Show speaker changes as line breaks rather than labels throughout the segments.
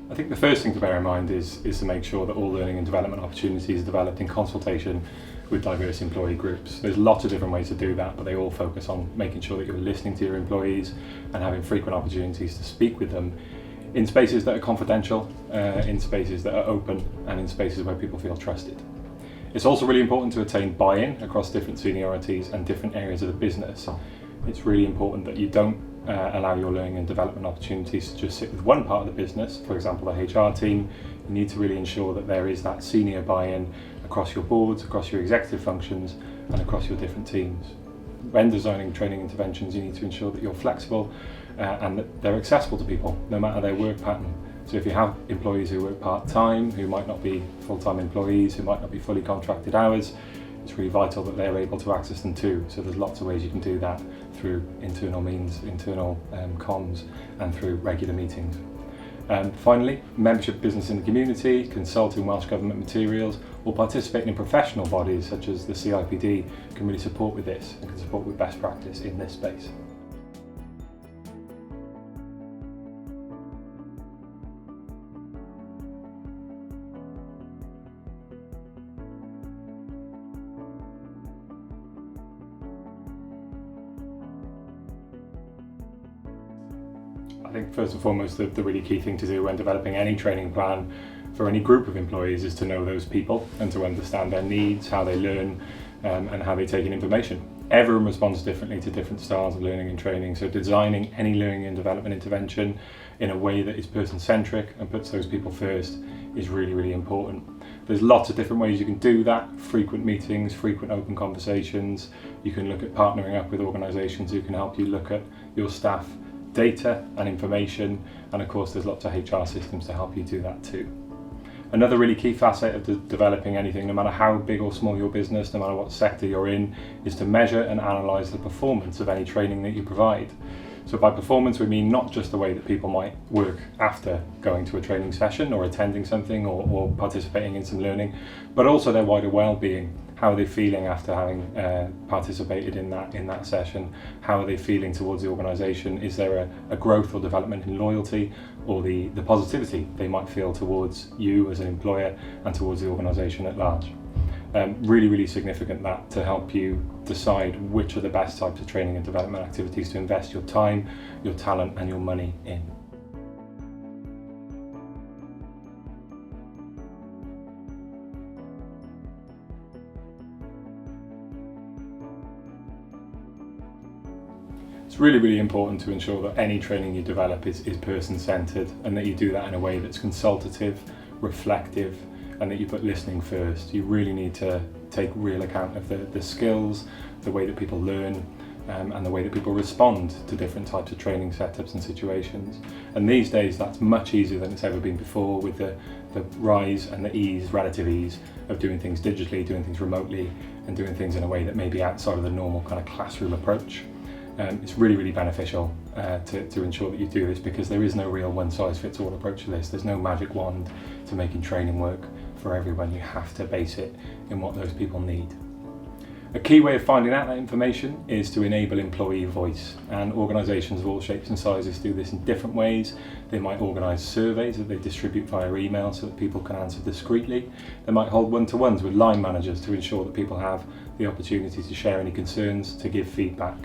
I think the first thing to bear in mind is to make sure that all learning and development opportunities are developed in consultation with diverse employee groups. There's lots of different ways to do that, but they all focus on making sure that you're listening to your employees and having frequent opportunities to speak with them in spaces that are confidential, in spaces that are open, and in spaces where people feel trusted. It's also really important to attain buy-in across different seniorities and different areas of the business. It's really important that you don't allow your learning and development opportunities to just sit with one part of the business, for example the HR team. You need to really ensure that there is that senior buy-in across your boards, across your executive functions, and across your different teams. When designing training interventions, you need to ensure that you're flexible and that they're accessible to people, no matter their work pattern. So if you have employees who work part-time, who might not be full-time employees, who might not be fully contracted hours, it's really vital that they're able to access them too. So there's lots of ways you can do that through internal means, internal comms, and through regular meetings. Finally, membership business in the community, consulting Welsh Government materials, or participating in professional bodies such as the CIPD can really support with this and can support with best practice in this space. I think first and foremost the really key thing to do when developing any training plan for any group of employees is to know those people and to understand their needs, how they learn, and how they take in information. Everyone responds differently to different styles of learning and training, so designing any learning and development intervention in a way that is person-centric and puts those people first is really, really important. There's lots of different ways you can do that: frequent meetings, frequent open conversations. You can look at partnering up with organisations who can help you look at your staff data and information, and of course there's lots of HR systems to help you do that too. Another really key facet of developing anything, no matter how big or small your business, no matter what sector you're in, is to measure and analyse the performance of any training that you provide. So by performance we mean not just the way that people might work after going to a training session or attending something or participating in some learning, but also their wider well-being. How are they feeling after having participated in that session? How are they feeling towards the organisation? Is there a growth or development in loyalty, or the positivity they might feel towards you as an employer and towards the organisation at large? Really, really significant that to help you decide which are the best types of training and development activities to invest your time, your talent and your money in. It's really, really important to ensure that any training you develop is person-centred, and that you do that in a way that's consultative, reflective, and that you put listening first. You really need to take real account of the skills, the way that people learn, and the way that people respond to different types of training setups and situations. And these days that's much easier than it's ever been before, with the rise and the ease, relative ease, of doing things digitally, doing things remotely, and doing things in a way that may be outside of the normal kind of classroom approach. It's really, really beneficial to ensure that you do this, because there is no real one-size-fits-all approach to this. There's no magic wand to making training work for everyone. You have to base it in what those people need. A key way of finding out that information is to enable employee voice, and organisations of all shapes and sizes do this in different ways. They might organise surveys that they distribute via email so that people can answer discreetly. They might hold one-to-ones with line managers to ensure that people have the opportunity to share any concerns, to give feedback.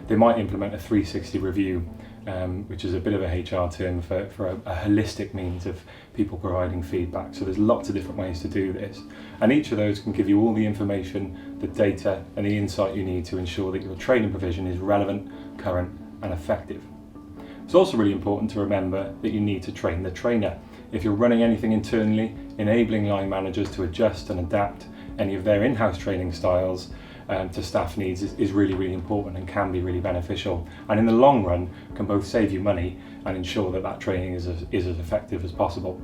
They might implement a 360 review, which is a bit of a HR term for a holistic means of people providing feedback. So there's lots of different ways to do this, and each of those can give you all the information, the data and the insight you need to ensure that your training provision is relevant, current and effective. It's also really important to remember that you need to train the trainer. If you're running anything internally, enabling line managers to adjust and adapt any of their in-house training styles to staff needs is really, really important and can be really beneficial, and in the long run can both save you money and ensure that that training is as effective as possible.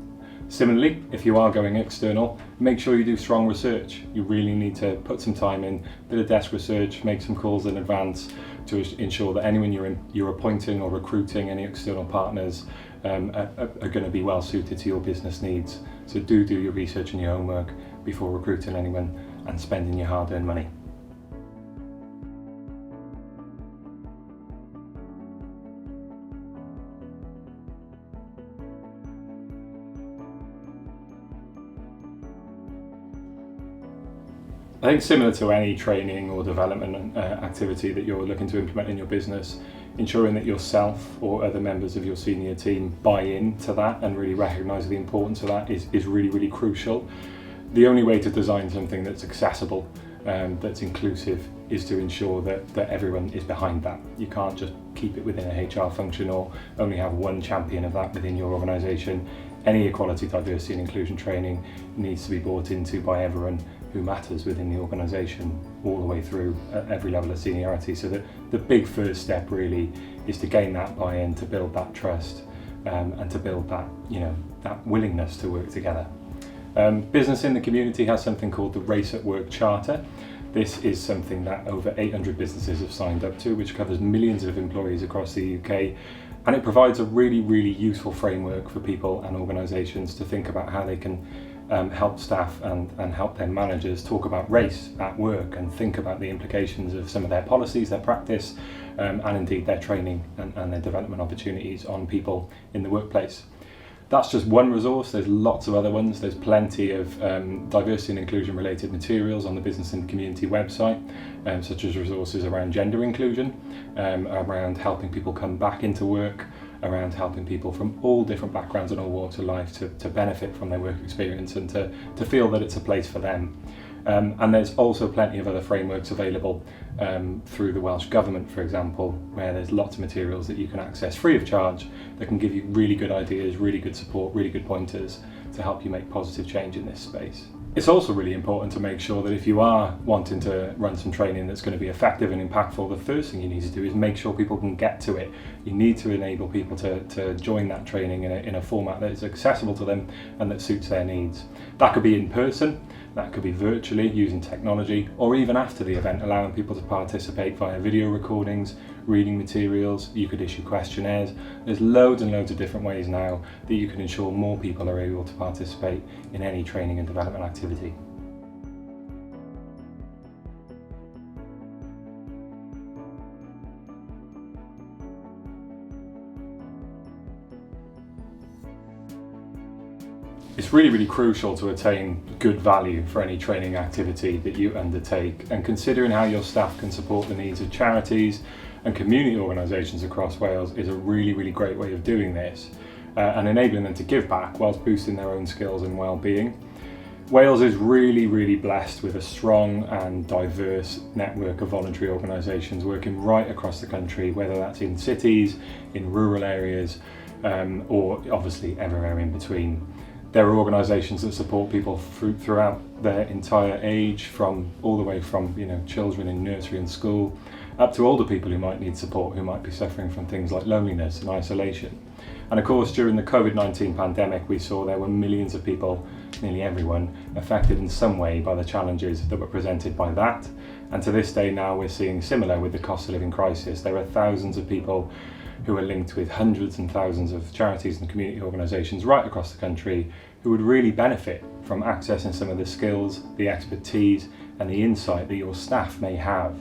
Similarly, if you are going external, make sure you do strong research. You really need to put some time in, bit of desk research, make some calls in advance to ensure that anyone you're appointing or recruiting, any external partners, are going to be well suited to your business needs. So do your research and your homework before recruiting anyone and spending your hard-earned money. I think similar to any training or development activity that you're looking to implement in your business, ensuring that yourself or other members of your senior team buy into that and really recognise the importance of that is really, really crucial. The only way to design something that's accessible, that's inclusive, is to ensure that everyone is behind that. You can't just keep it within a HR function or only have one champion of that within your organisation. Any equality, diversity and inclusion training needs to be brought into by everyone who matters within the organisation, all the way through at every level of seniority. So that the big first step really is to gain that buy-in, to build that trust, and to build that, that willingness to work together. Business in the community has something called the Race at Work Charter. This is something that over 800 businesses have signed up to, which covers millions of employees across the UK. And it provides a really, really useful framework for people and organisations to think about how they can help staff and help their managers talk about race at work and think about the implications of some of their policies, their practice, and indeed their training and their development opportunities on people in the workplace. That's just one resource. There's lots of other ones. There's plenty of diversity and inclusion related materials on the Business in the Community website, such as resources around gender inclusion, around helping people come back into work, around helping people from all different backgrounds and all walks of life to benefit from their work experience and to feel that it's a place for them. And there's also plenty of other frameworks available through the Welsh Government, for example, where there's lots of materials that you can access free of charge that can give you really good ideas, really good support, really good pointers to help you make positive change in this space. It's also really important to make sure that if you are wanting to run some training that's going to be effective and impactful, the first thing you need to do is make sure people can get to it. You need to enable people to join that training in a format that is accessible to them and that suits their needs. That could be in person, that could be virtually using technology, or even after the event, allowing people to participate via video recordings, reading materials. You could issue questionnaires. There's loads and loads of different ways now that you can ensure more people are able to participate in any training and development activity. It's really, really crucial to attain good value for any training activity that you undertake, and considering how your staff can support the needs of charities and community organisations across Wales is a really, really great way of doing this and enabling them to give back whilst boosting their own skills and well-being. Wales is really, really blessed with a strong and diverse network of voluntary organisations working right across the country, whether that's in cities, in rural areas, or obviously everywhere in between. There are organisations that support people throughout their entire age, from all the way from children in nursery and school, up to older people who might need support, who might be suffering from things like loneliness and isolation. And of course, during the COVID-19 pandemic, we saw there were millions of people, nearly everyone, affected in some way by the challenges that were presented by that. And to this day now, we're seeing similar with the cost of living crisis. There are thousands of people who are linked with hundreds and thousands of charities and community organisations right across the country who would really benefit from accessing some of the skills, the expertise and the insight that your staff may have.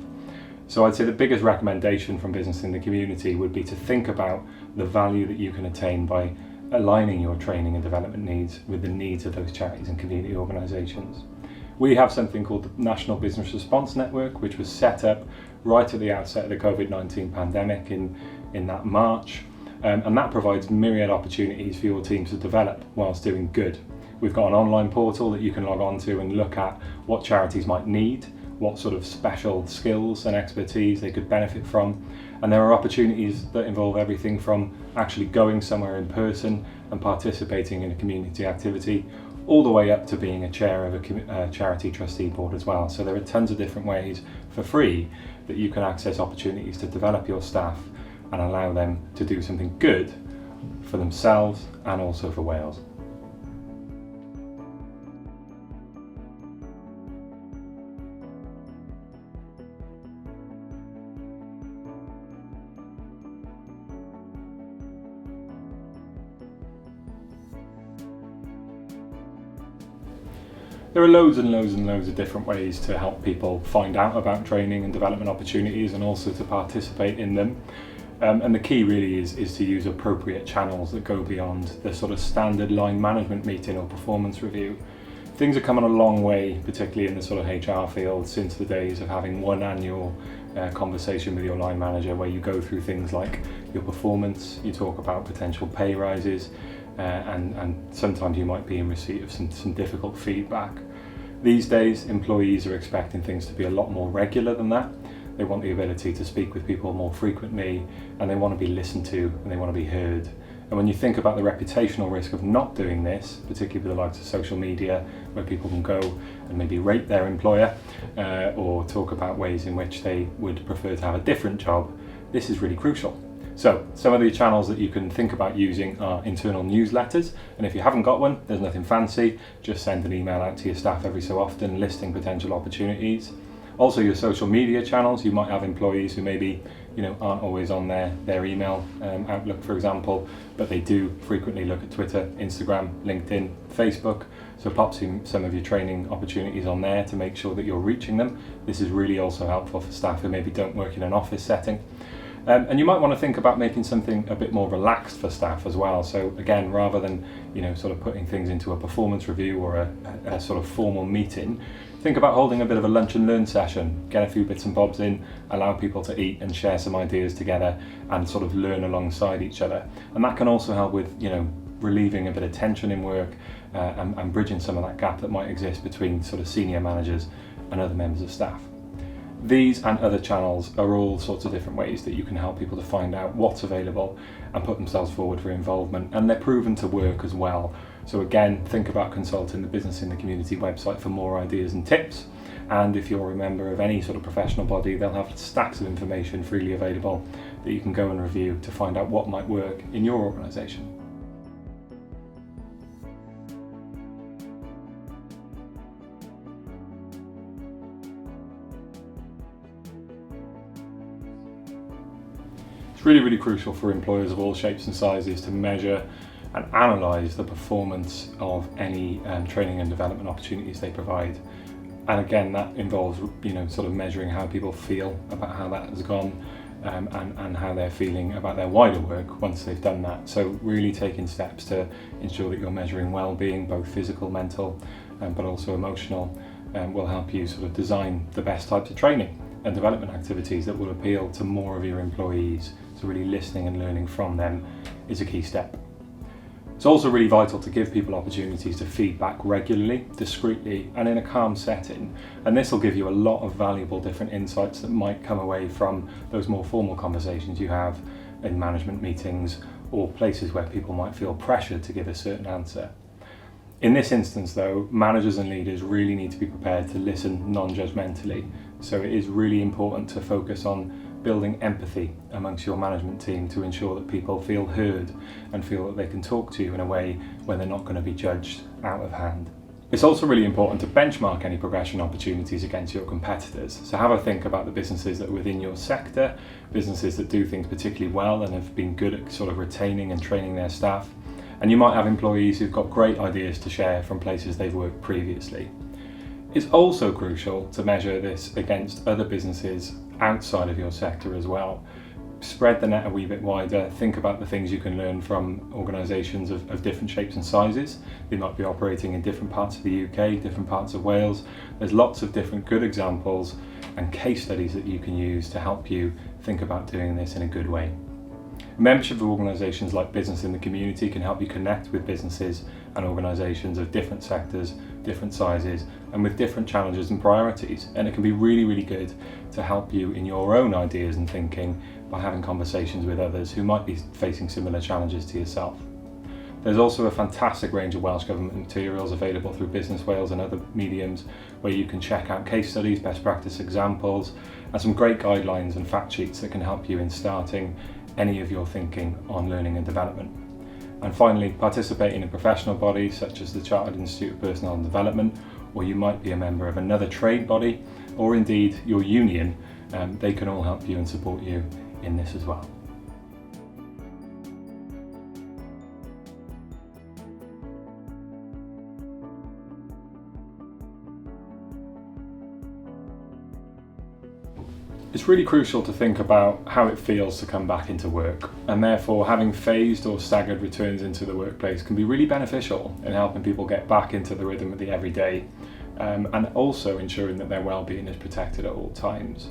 So I'd say the biggest recommendation from Business in the Community would be to think about the value that you can attain by aligning your training and development needs with the needs of those charities and community organisations. We have something called the National Business Response Network, which was set up right at the outset of the COVID-19 pandemic in that March, and that provides myriad opportunities for your teams to develop whilst doing good. We've got an online portal that you can log on to and look at what charities might need, what sort of special skills and expertise they could benefit from, and there are opportunities that involve everything from actually going somewhere in person and participating in a community activity, all the way up to being a chair of a charity trustee board as well. So there are tons of different ways for free that you can access opportunities to develop your staff and allow them to do something good for themselves and also for Wales. There are loads and loads and loads of different ways to help people find out about training and development opportunities and also to participate in them. And the key really is to use appropriate channels that go beyond the sort of standard line management meeting or performance review. Things are coming a long way, particularly in the sort of HR field, since the days of having one annual conversation with your line manager where you go through things like your performance, you talk about potential pay rises, and sometimes you might be in receipt of some difficult feedback. These days, employees are expecting things to be a lot more regular than that. They want the ability to speak with people more frequently, and they want to be listened to, and they want to be heard. And when you think about the reputational risk of not doing this, particularly with the likes of social media, where people can go and maybe rate their employer or talk about ways in which they would prefer to have a different job, this is really crucial. So some of the channels that you can think about using are internal newsletters, and if you haven't got one, there's nothing fancy, just send an email out to your staff every so often listing potential opportunities. Also your social media channels, you might have employees who maybe aren't always on their email outlook, for example, but they do frequently look at Twitter, Instagram, LinkedIn, Facebook. So pop some of your training opportunities on there to make sure that you're reaching them. This is really also helpful for staff who maybe don't work in an office setting. And you might want to think about making something a bit more relaxed for staff as well. So again, rather than sort of putting things into a performance review or a sort of formal meeting, think about holding a bit of a lunch and learn session, get a few bits and bobs in, allow people to eat and share some ideas together and sort of learn alongside each other. And that can also help with relieving a bit of tension in work and bridging some of that gap that might exist between sort of senior managers and other members of staff. These and other channels are all sorts of different ways that you can help people to find out what's available and put themselves forward for involvement, and they're proven to work as well. So again, think about consulting the Business in the Community website for more ideas and tips, and if you're a member of any sort of professional body, they'll have stacks of information freely available that you can go and review to find out what might work in your organisation. It's really, really crucial for employers of all shapes and sizes to measure and analyse the performance of any training and development opportunities they provide. And again, that involves sort of measuring how people feel about how that has gone and how they're feeling about their wider work once they've done that. So really taking steps to ensure that you're measuring well-being, both physical, mental, but also emotional, will help you sort of design the best types of training and development activities that will appeal to more of your employees. So really listening and learning from them is a key step. It's also really vital to give people opportunities to feedback regularly, discreetly, and in a calm setting. And this will give you a lot of valuable different insights that might come away from those more formal conversations you have in management meetings or places where people might feel pressured to give a certain answer. In this instance though, managers and leaders really need to be prepared to listen non-judgmentally. So it is really important to focus on building empathy amongst your management team to ensure that people feel heard and feel that they can talk to you in a way where they're not going to be judged out of hand. It's also really important to benchmark any progression opportunities against your competitors. So have a think about the businesses that are within your sector, businesses that do things particularly well and have been good at sort of retaining and training their staff. And you might have employees who've got great ideas to share from places they've worked previously. It's also crucial to measure this against other businesses outside of your sector as well. Spread the net a wee bit wider, think about the things you can learn from organisations of different shapes and sizes. They might be operating in different parts of the UK, different parts of Wales. There's lots of different good examples and case studies that you can use to help you think about doing this in a good way. Membership of organisations like Business in the Community can help you connect with businesses and organisations of different sectors, different sizes, and with different challenges and priorities. And it can be really, really good to help you in your own ideas and thinking by having conversations with others who might be facing similar challenges to yourself. There's also a fantastic range of Welsh Government materials available through Business Wales and other mediums where you can check out case studies, best practice examples, and some great guidelines and fact sheets that can help you in starting any of your thinking on learning and development. And finally, participating in professional bodies such as the Chartered Institute of Personnel and Development, or you might be a member of another trade body, or indeed your union. They can all help you and support you in this as well. It's really crucial to think about how it feels to come back into work, and therefore having phased or staggered returns into the workplace can be really beneficial in helping people get back into the rhythm of the everyday, and also ensuring that their well-being is protected at all times.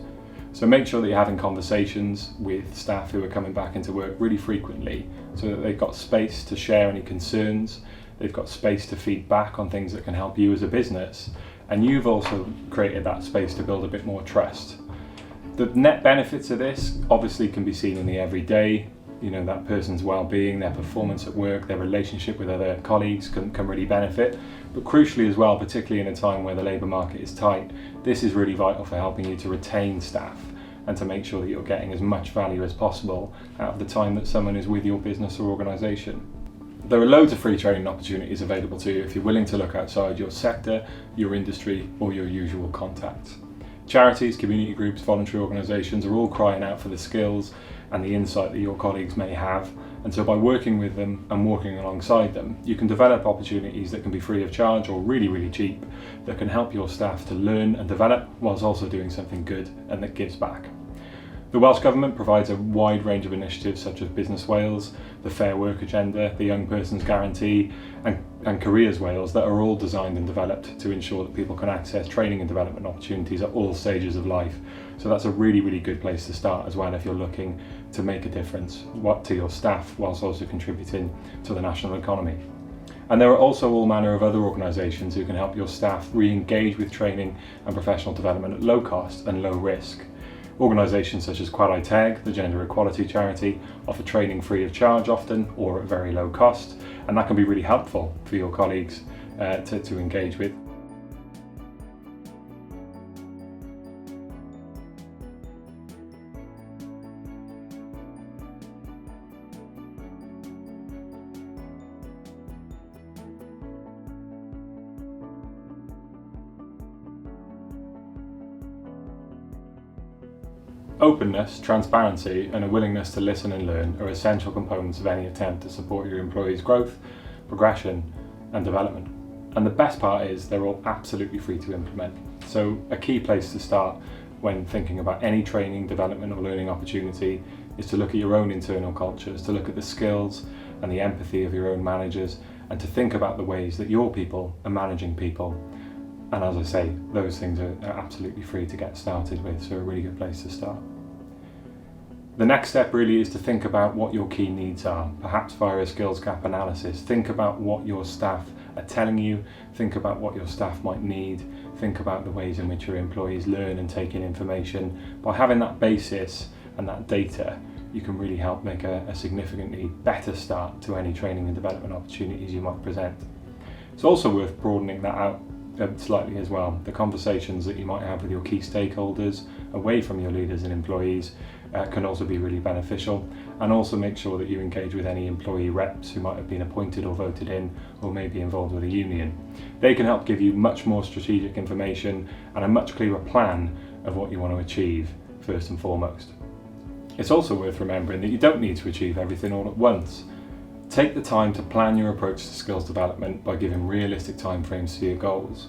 So make sure that you're having conversations with staff who are coming back into work really frequently, so that they've got space to share any concerns, they've got space to feed back on things that can help you as a business, and you've also created that space to build a bit more trust. The net benefits of this obviously can be seen in the everyday. That person's well-being, their performance at work, their relationship with other colleagues can really benefit. But crucially as well, particularly in a time where the labour market is tight, this is really vital for helping you to retain staff and to make sure that you're getting as much value as possible out of the time that someone is with your business or organisation. There are loads of free training opportunities available to you if you're willing to look outside your sector, your industry, or your usual contacts. Charities, community groups, voluntary organisations are all crying out for the skills and the insight that your colleagues may have, and so by working with them and working alongside them, you can develop opportunities that can be free of charge or really cheap, that can help your staff to learn and develop whilst also doing something good and that gives back. The Welsh Government provides a wide range of initiatives such as Business Wales, the Fair Work Agenda, the Young Person's Guarantee and Careers Wales, that are all designed and developed to ensure that people can access training and development opportunities at all stages of life. So that's a really good place to start as well if you're looking to make a difference to your staff whilst also contributing to the national economy. And there are also all manner of other organisations who can help your staff re-engage with training and professional development at low cost and low risk. Organisations such as Quad Teg, the gender equality charity, offer training free of charge often or at very low cost, and that can be really helpful for your colleagues to engage with. Openness, transparency, and a willingness to listen and learn are essential components of any attempt to support your employees' growth, progression, and development. And the best part is they're all absolutely free to implement. So a key place to start when thinking about any training, development, or learning opportunity is to look at your own internal cultures, to look at the skills and the empathy of your own managers, and to think about the ways that your people are managing people. And as I say, those things are absolutely free to get started with, so a really good place to start. The next step really is to think about what your key needs are, perhaps via a skills gap analysis. Think about what your staff are telling you, think about what your staff might need, think about the ways in which your employees learn and take in information. By having that basis and that data, you can really help make a significantly better start to any training and development opportunities you might present. It's also worth broadening that out slightly as well. The conversations that you might have with your key stakeholders away from your leaders and employees can also be really beneficial, and also make sure that you engage with any employee reps who might have been appointed or voted in or may be involved with a union. They can help give you much more strategic information and a much clearer plan of what you want to achieve first and foremost. It's also worth remembering that you don't need to achieve everything all at once. Take the time to plan your approach to skills development by giving realistic timeframes to your goals.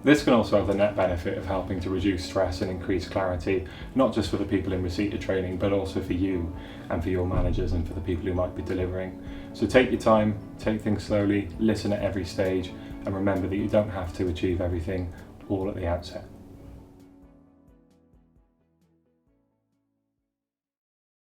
This can also have the net benefit of helping to reduce stress and increase clarity, not just for the people in receipt of training, but also for you and for your managers and for the people who might be delivering. So take your time, take things slowly, listen at every stage, and remember that you don't have to achieve everything all at the outset.